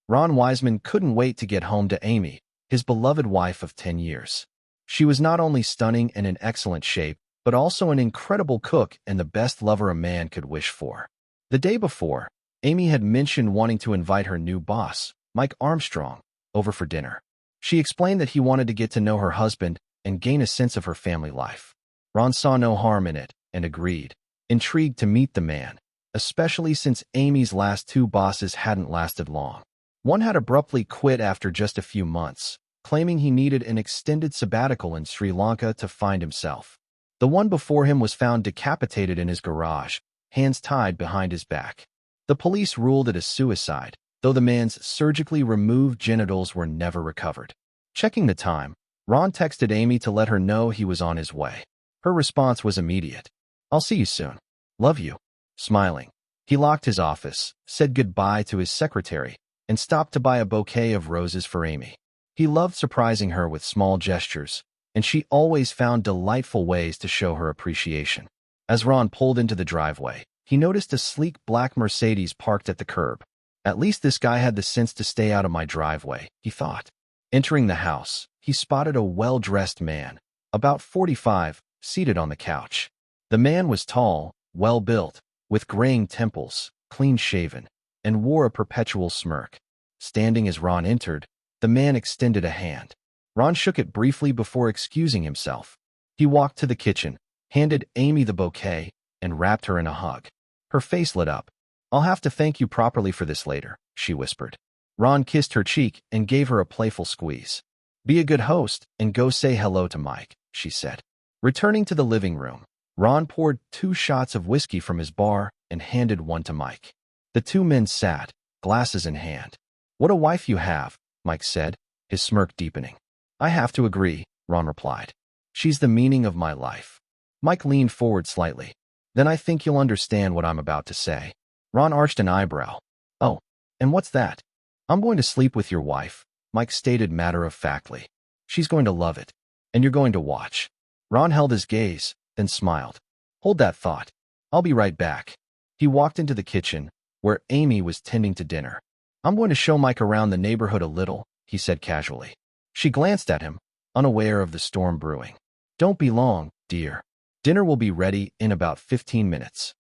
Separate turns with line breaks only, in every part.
Ron Wiseman couldn't wait to get home to Amy, his beloved wife of 10 years. She was not only stunning and in excellent shape, but also an incredible cook and the best lover a man could wish for. The day before, Amy had mentioned wanting to invite her new boss, Mike Armstrong, over for dinner. She explained that he wanted to get to know her husband and gain a sense of her family life. Ron saw no harm in it and agreed, intrigued to meet the man, especially since Amy's last two bosses hadn't lasted long. One had abruptly quit after just a few months, claiming he needed an extended sabbatical in Sri Lanka to find himself. The one before him was found decapitated in his garage, hands tied behind his back. The police ruled it a suicide, though the man's surgically removed genitals were never recovered. Checking the time, Ron texted Amy to let her know he was on his way. Her response was immediate. "I'll see you soon. Love you." Smiling, he locked his office, said goodbye to his secretary, and stopped to buy a bouquet of roses for Amy. He loved surprising her with small gestures, and she always found delightful ways to show her appreciation. As Ron pulled into the driveway, he noticed a sleek black Mercedes parked at the curb. "At least this guy had the sense to stay out of my driveway," he thought. Entering the house, he spotted a well-dressed man, about 45, seated on the couch. The man was tall, well-built, with graying temples, clean-shaven, and wore a perpetual smirk. Standing as Ron entered, the man extended a hand. Ron shook it briefly before excusing himself. He walked to the kitchen, handed Amy the bouquet, and wrapped her in a hug. Her face lit up. "I'll have to thank you properly for this later," she whispered. Ron kissed her cheek and gave her a playful squeeze. "Be a good host and go say hello to Mike," she said. Returning to the living room, Ron poured 2 shots of whiskey from his bar and handed one to Mike. The two men sat, glasses in hand. "What a wife you have," Mike said, his smirk deepening. "I have to agree," Ron replied. "She's the meaning of my life." Mike leaned forward slightly. "Then I think you'll understand what I'm about to say." Ron arched an eyebrow. "Oh, and what's that?" "I'm going to sleep with your wife," Mike stated matter-of-factly. "She's going to love it, and you're going to watch." Ron held his gaze, then smiled. "Hold that thought. I'll be right back." He walked into the kitchen, where Amy was tending to dinner. "I'm going to show Mike around the neighborhood a little," he said casually. She glanced at him, unaware of the storm brewing. "Don't be long, dear. Dinner will be ready in about 15 minutes.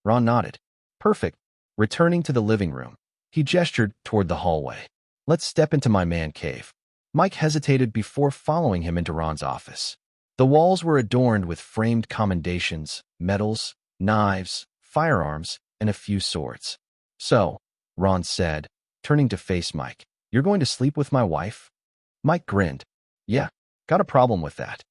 Ron nodded. "Perfect." Returning to the living room, he gestured toward the hallway. "Let's step into my man cave." Mike hesitated before following him into Ron's office. The walls were adorned with framed commendations, medals, knives, firearms, and a few swords. "So," Ron said, turning to face Mike, "you're going to sleep with my wife?" Mike grinned. "Yeah, got a problem with that."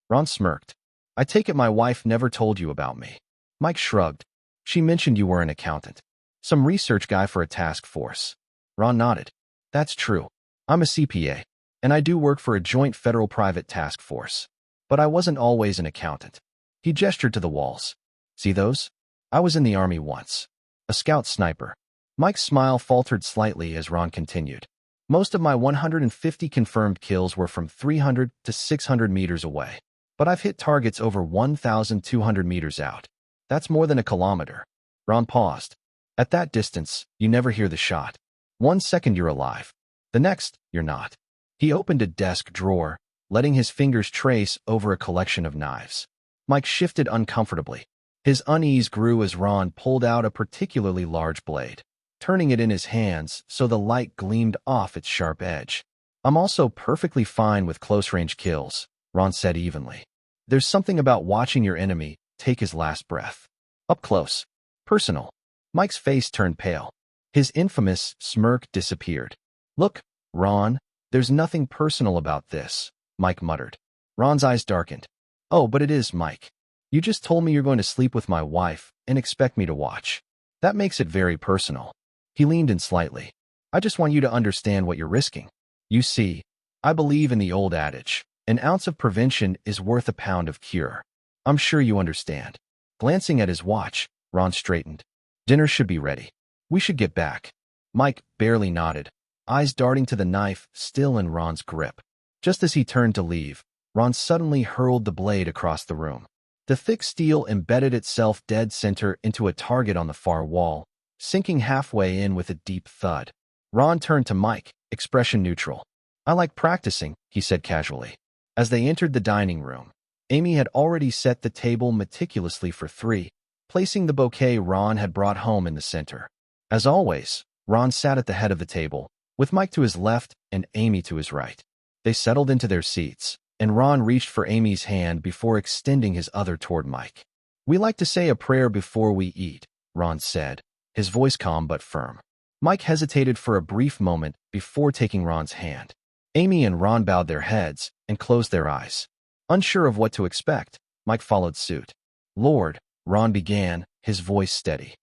Ron smirked. "I take it my wife never told you about me." Mike shrugged. "She mentioned you were an accountant. Some research guy for a task force." Ron nodded. "That's true. I'm a CPA, and I do work for a joint federal private task force. But I wasn't always an accountant." He gestured to the walls. "See those? I was in the Army once. A scout sniper." Mike's smile faltered slightly as Ron continued. "Most of my 150 confirmed kills were from 300 to 600 meters away. But I've hit targets over 1,200 meters out. That's more than a kilometer." Ron paused. "At that distance, you never hear the shot. 1 second you're alive. The next, you're not." He opened a desk drawer, letting his fingers trace over a collection of knives. Mike shifted uncomfortably. His unease grew as Ron pulled out a particularly large blade, turning it in his hands so the light gleamed off its sharp edge. "I'm also perfectly fine with close-range kills," Ron said evenly. "There's something about watching your enemy take his last breath. Up close. Personal." Mike's face turned pale. His infamous smirk disappeared. "Look, Ron, there's nothing personal about this," Mike muttered. Ron's eyes darkened. "Oh, but it is, Mike. You just told me you're going to sleep with my wife and expect me to watch. That makes it very personal." He leaned in slightly. "I just want you to understand what you're risking. You see, I believe in the old adage, an ounce of prevention is worth a pound of cure. I'm sure you understand." Glancing at his watch, Ron straightened. "Dinner should be ready. We should get back." Mike barely nodded, eyes darting to the knife still in Ron's grip. Just as he turned to leave, Ron suddenly hurled the blade across the room. The thick steel embedded itself dead center into a target on the far wall, sinking halfway in with a deep thud. Ron turned to Mike, expression neutral. I like practicing, he said casually. As they entered the dining room, Amy had already set the table meticulously for three, placing the bouquet Ron had brought home in the center. As always, Ron sat at the head of the table, with Mike to his left and Amy to his right. They settled into their seats, and Ron reached for Amy's hand before extending his other toward Mike. We like to say a prayer before we eat, Ron said, his voice calm but firm. Mike hesitated for a brief moment before taking Ron's hand. Amy and Ron bowed their heads and closed their eyes. Unsure of what to expect, Mike followed suit. Lord, Ron began, his voice steady.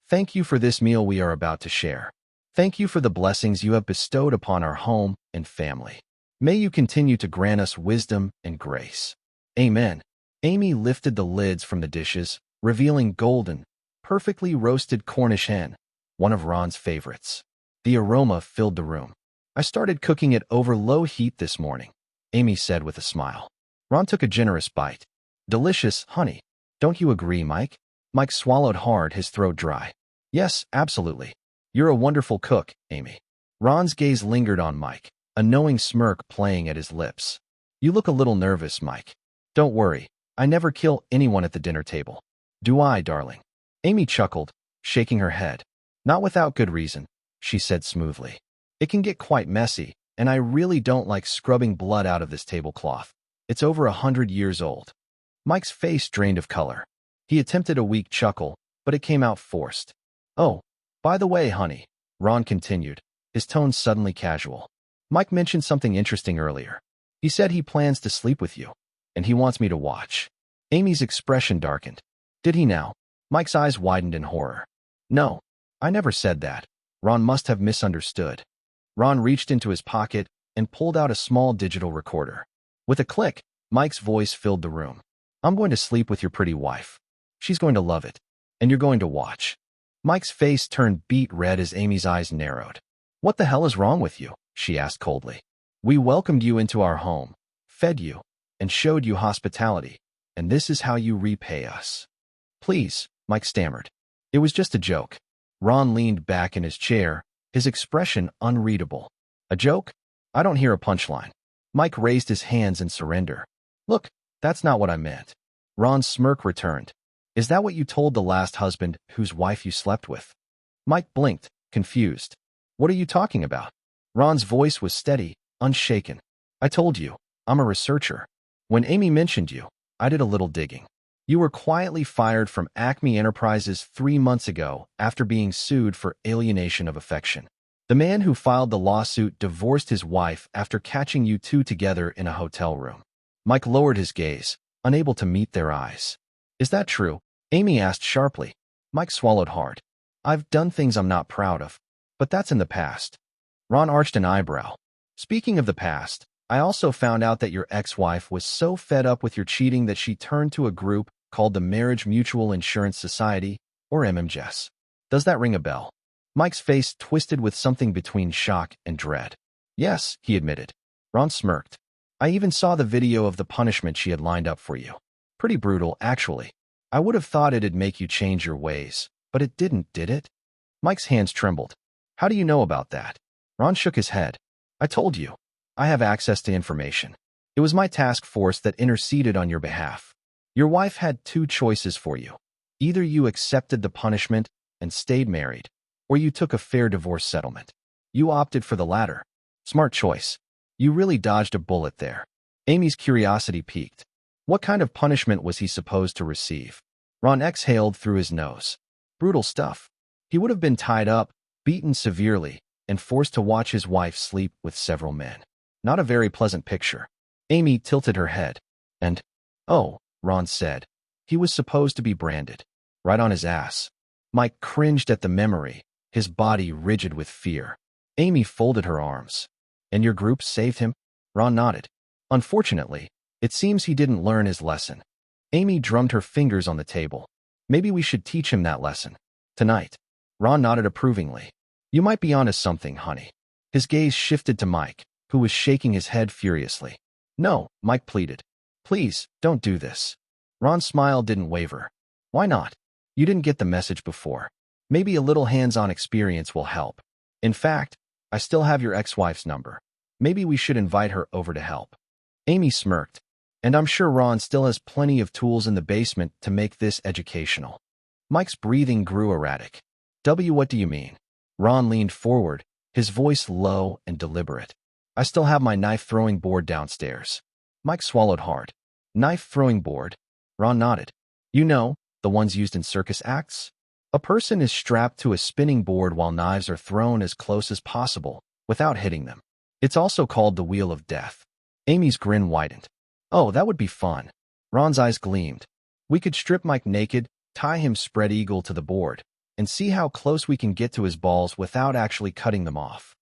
Thank you for this meal we are about to share. Thank you for the blessings you have bestowed upon our home and family. May you continue to grant us wisdom and grace. Amen. Amy lifted the lids from the dishes, revealing golden, perfectly roasted Cornish hen, one of Ron's favorites. The aroma filled the room. I started cooking it over low heat this morning, Amy said with a smile. Ron took a generous bite. Delicious, honey. Don't you agree, Mike? Mike swallowed hard, his throat dry. Yes, absolutely. You're a wonderful cook, Amy. Ron's gaze lingered on Mike, a knowing smirk playing at his lips. You look a little nervous, Mike. Don't worry, I never kill anyone at the dinner table. Do I, darling? Amy chuckled, shaking her head. Not without good reason, she said smoothly. It can get quite messy, and I really don't like scrubbing blood out of this tablecloth. It's over 100 years old. Mike's face drained of color. He attempted a weak chuckle, but it came out forced. Oh, by the way, honey, Ron continued, his tone suddenly casual. Mike mentioned something interesting earlier. He said he plans to sleep with you, and he wants me to watch. Amy's expression darkened. Did he now? Mike's eyes widened in horror. No, I never said that. Ron must have misunderstood. Ron reached into his pocket and pulled out a small digital recorder. With a click, Mike's voice filled the room. I'm going to sleep with your pretty wife. She's going to love it. And you're going to watch. Mike's face turned beet red as Amy's eyes narrowed. What the hell is wrong with you? She asked coldly. We welcomed you into our home, fed you, and showed you hospitality, and this is how you repay us. Please, Mike stammered. It was just a joke. Ron leaned back in his chair, his expression unreadable. A joke? I don't hear a punchline. Mike raised his hands in surrender. Look, that's not what I meant. Ron's smirk returned. Is that what you told the last husband whose wife you slept with? Mike blinked, confused. What are you talking about? Ron's voice was steady, unshaken. I told you, I'm a researcher. When Amy mentioned you, I did a little digging. You were quietly fired from Acme Enterprises 3 months ago after being sued for alienation of affection. The man who filed the lawsuit divorced his wife after catching you two together in a hotel room. Mike lowered his gaze, unable to meet their eyes. Is that true? Amy asked sharply. Mike swallowed hard. I've done things I'm not proud of, but that's in the past. Ron arched an eyebrow. Speaking of the past, I also found out that your ex-wife was so fed up with your cheating that she turned to a group called the Marriage Mutual Insurance Society, or MMJS. Does that ring a bell? Mike's face twisted with something between shock and dread. Yes, he admitted. Ron smirked. I even saw the video of the punishment she had lined up for you. Pretty brutal, actually. I would have thought it'd make you change your ways, but it didn't, did it? Mike's hands trembled. How do you know about that? Ron shook his head. I told you. I have access to information. It was my task force that interceded on your behalf. Your wife had 2 choices for you. Either you accepted the punishment and stayed married, or you took a fair divorce settlement. You opted for the latter. Smart choice. You really dodged a bullet there. Amy's curiosity piqued. What kind of punishment was he supposed to receive? Ron exhaled through his nose. Brutal stuff. He would have been tied up, beaten severely, and forced to watch his wife sleep with several men. Not a very pleasant picture. Amy tilted her head. And, oh, Ron said, he was supposed to be branded. Right on his ass. Mike cringed at the memory, his body rigid with fear. Amy folded her arms. And your group saved him? Ron nodded. Unfortunately, it seems he didn't learn his lesson. Amy drummed her fingers on the table. Maybe we should teach him that lesson. Tonight. Ron nodded approvingly. You might be onto something, honey. His gaze shifted to Mike, who was shaking his head furiously. No, Mike pleaded. Please, don't do this. Ron's smile didn't waver. Why not? You didn't get the message before. Maybe a little hands-on experience will help. In fact, I still have your ex-wife's number. Maybe we should invite her over to help. Amy smirked. And I'm sure Ron still has plenty of tools in the basement to make this educational. Mike's breathing grew erratic. What do you mean? Ron leaned forward, his voice low and deliberate. I still have my knife-throwing board downstairs. Mike swallowed hard. Knife-throwing board? Ron nodded. You know, the ones used in circus acts? A person is strapped to a spinning board while knives are thrown as close as possible, without hitting them. It's also called the Wheel of Death. Amy's grin widened. Oh, that would be fun. Ron's eyes gleamed. We could strip Mike naked, tie him spread eagle to the board, and see how close we can get to his balls without actually cutting them off.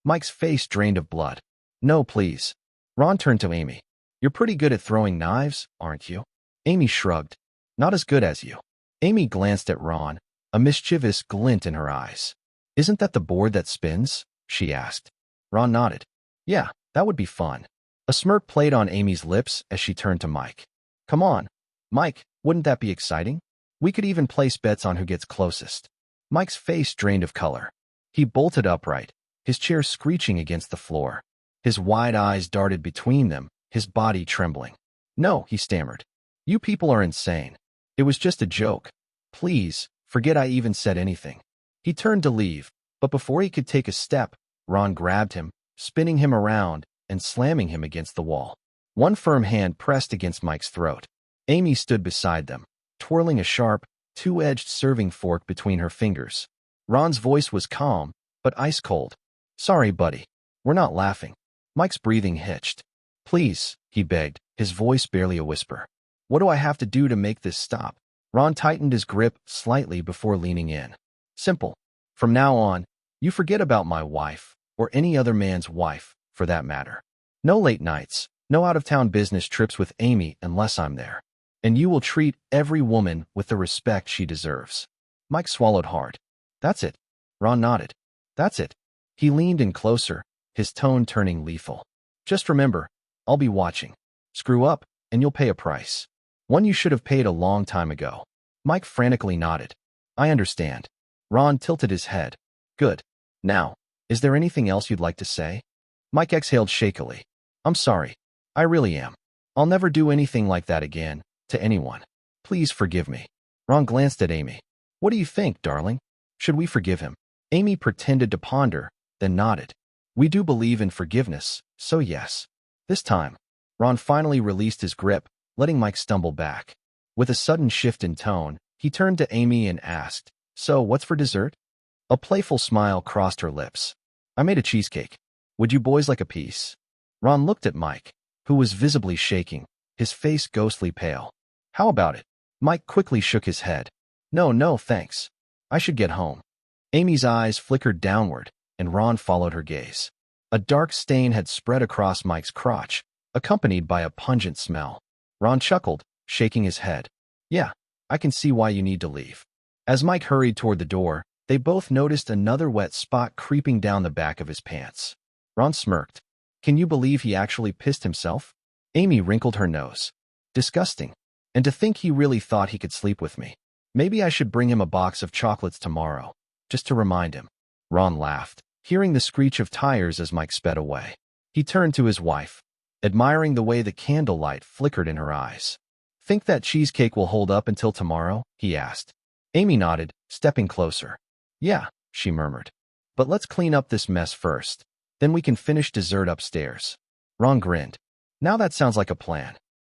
Mike's face drained of blood. No, please. Ron turned to Amy. You're pretty good at throwing knives, aren't you? Amy shrugged. Not as good as you. Amy glanced at Ron, a mischievous glint in her eyes. Isn't that the board that spins? She asked. Ron nodded. Yeah, that would be fun. A smirk played on Amy's lips as she turned to Mike. Come on. Mike, wouldn't that be exciting? We could even place bets on who gets closest. Mike's face drained of color. He bolted upright, his chair screeching against the floor. His wide eyes darted between them, his body trembling. No, he stammered. You people are insane. It was just a joke. Please, forget I even said anything. He turned to leave, but before he could take a step, Ron grabbed him, spinning him around and slamming him against the wall. One firm hand pressed against Mike's throat. Amy stood beside them, twirling a sharp, two-edged serving fork between her fingers. Ron's voice was calm, but ice-cold. Sorry, buddy. We're not laughing. Mike's breathing hitched. Please, he begged, his voice barely a whisper. What do I have to do to make this stop? Ron tightened his grip slightly before leaning in. Simple. From now on, you forget about my wife, or any other man's wife, for that matter. No late nights, no out-of-town business trips with Amy unless I'm there. And you will treat every woman with the respect she deserves. Mike swallowed hard. That's it. Ron nodded. That's it. He leaned in closer, his tone turning lethal. Just remember, I'll be watching. Screw up, and you'll pay a price. One you should have paid a long time ago. Mike frantically nodded. I understand. Ron tilted his head. Good. Now, is there anything else you'd like to say? Mike exhaled shakily. I'm sorry. I really am. I'll never do anything like that again, to anyone. Please forgive me. Ron glanced at Amy. What do you think, darling? Should we forgive him? Amy pretended to ponder, then nodded. We do believe in forgiveness, so yes. This time, Ron finally released his grip, letting Mike stumble back. With a sudden shift in tone, he turned to Amy and asked, So, what's for dessert? A playful smile crossed her lips. I made a cheesecake. Would you boys like a piece? Ron looked at Mike, who was visibly shaking, his face ghostly pale. How about it? Mike quickly shook his head. No, thanks. I should get home. Amy's eyes flickered downward, and Ron followed her gaze. A dark stain had spread across Mike's crotch, accompanied by a pungent smell. Ron chuckled, shaking his head. Yeah, I can see why you need to leave. As Mike hurried toward the door, they both noticed another wet spot creeping down the back of his pants. Ron smirked. Can you believe he actually pissed himself? Amy wrinkled her nose. Disgusting. And to think he really thought he could sleep with me. Maybe I should bring him a box of chocolates tomorrow, just to remind him. Ron laughed, hearing the screech of tires as Mike sped away. He turned to his wife, admiring the way the candlelight flickered in her eyes. Think that cheesecake will hold up until tomorrow? He asked. Amy nodded, stepping closer. Yeah, she murmured. But let's clean up this mess first. Then we can finish dessert upstairs. Ron grinned. Now that sounds like a plan.